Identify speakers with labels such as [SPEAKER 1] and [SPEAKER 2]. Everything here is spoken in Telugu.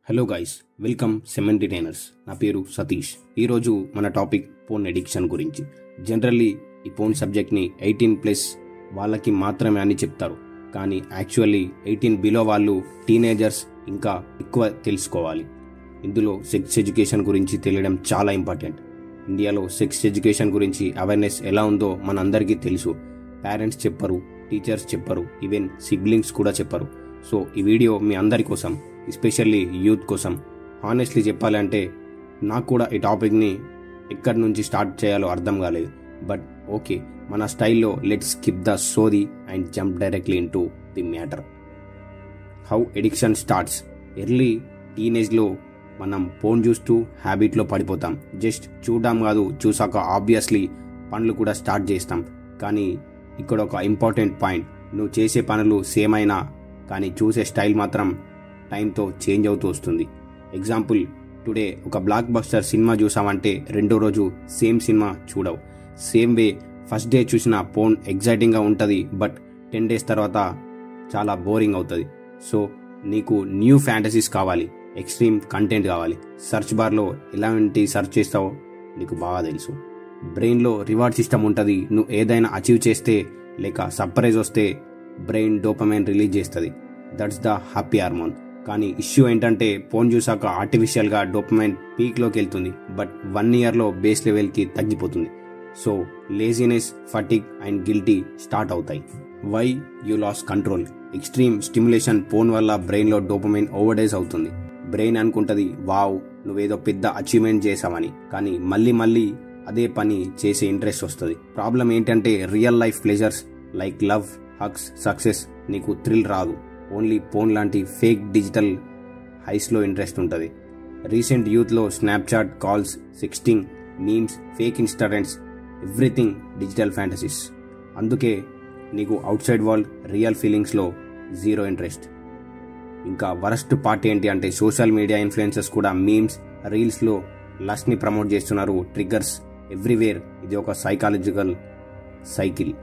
[SPEAKER 1] హలో గైస్, వెల్కమ్ సెమెంట్ డిటైనర్స్. నా పేరు సతీష్. ఈరోజు మన టాపిక్ ఫోన్ ఎడిక్షన్ గురించి. జనరల్లీ ఈ ఫోన్ సబ్జెక్ట్ని 18+ వాళ్ళకి మాత్రమే అని చెప్తారు, కానీ యాక్చువల్లీ 18 బిలో వాళ్ళు, టీనేజర్స్ ఇంకా ఎక్కువ తెలుసుకోవాలి. ఇందులో సెక్స్ ఎడ్యుకేషన్ గురించి తెలియడం చాలా ఇంపార్టెంట్. ఇండియాలో సెక్స్ ఎడ్యుకేషన్ గురించి అవేర్నెస్ ఎలా ఉందో మనందరికీ తెలుసు. పేరెంట్స్ చెప్పరు, టీచర్స్ చెప్పరు, ఈవెన్ సిబ్లింగ్స్ కూడా చెప్పరు. సో ఈ వీడియో మీ అందరి కోసం, ఎస్పెషల్లీ యూత్ కోసం. హానెస్ట్లీ చెప్పాలంటే నాకు కూడా ఈ టాపిక్ని ఎక్కడి నుంచి స్టార్ట్ చేయాలో అర్థం కాలేదు. బట్ ఓకే, మన స్టైల్లో లెట్స్ స్కిప్ ద సోది and jump directly in to the matter. How addiction starts. Early టీనేజ్లో మనం ఫోన్ చూస్తూ హ్యాబిట్లో పడిపోతాం. జస్ట్ చూడడం కాదు, చూసాక ఆబ్వియస్లీ పనులు కూడా స్టార్ట్ చేస్తాం. కానీ ఇక్కడ ఒక ఇంపార్టెంట్ పాయింట్. నువ్వు చేసే పనులు సేమ్ అయినా కానీ చూసే స్టైల్ మాత్రం టైంతో చేంజ్ అవుతూ వస్తుంది. ఎగ్జాంపుల్, టుడే ఒక బ్లాక్ బస్టర్ సినిమా చూసామంటే రెండో రోజు సేమ్ సినిమా చూడవు. సేమ్ వే ఫస్ట్ డే చూసిన ఫోన్ ఎగ్జైటింగ్గా ఉంటుంది, బట్ 10 days తర్వాత చాలా బోరింగ్ అవుతుంది. సో నీకు న్యూ ఫ్యాంటసీస్ కావాలి, ఎక్స్ట్రీమ్ కంటెంట్ కావాలి. సెర్చ్ బార్లో ఎలాంటి సెర్చ్ చేస్తావో నీకు బాగా తెలుసు. బ్రెయిన్లో రివార్డ్ సిస్టమ్ ఉంటుంది. నువ్వు ఏదైనా అచీవ్ చేస్తే లేక సర్ప్రైజ్ వస్తే బ్రెయిన్ డోపమైన్ రిలీజ్ చేస్తుంది. That's the happy hormone. కానీ ఇష్యూ ఏంటంటే ఫోన్ చూసాక ఆర్టిఫిషియల్గా డోపమైన్ పీక్లోకి వెళ్తుంది, బట్ 1 yearలో బేస్ లెవెల్కి తగ్గిపోతుంది. So laziness, fatigue and guilty start అవుతాయి. Why you lose control. Extreme stimulation phone వల్ల బ్రెయిన్లో డోపమైన్ ఓవర్డోస్ అవుతుంది. బ్రెయిన్ అనుకుంటుంది వావ్ నువ్వేదో పెద్ద అచీవ్మెంట్ చేసావని, కానీ మళ్ళీ అదే పని చేసే ఇంట్రెస్ట్ వస్తుంది. ప్రాబ్లం ఏంటంటే real life pleasures like love, hugs, success నీకు థ్రిల్ రాదు. ఓన్లీ ఫోన్ లాంటి ఫేక్ డిజిటల్ హైస్లో ఇంట్రెస్ట్ ఉంటుంది. రీసెంట్ యూత్లో Snapchat, calls, sexting, memes, fake Instagrams, everything digital fantasies. అందుకే నీకు అవుట్ సైడ్ వరల్డ్, రియల్ ఫీలింగ్స్లో జీరో ఇంట్రెస్ట్. ఇంకా వరస్ట్ పార్ట్ ఏంటి అంటే సోషల్ మీడియా ఇన్ఫ్లుయెన్సర్స్ కూడా మీమ్స్, రీల్స్లో లస్ట్ని ప్రమోట్ చేస్తున్నారు. Triggers everywhere. ఇది ఒక సైకాలజికల్ సైకిల్.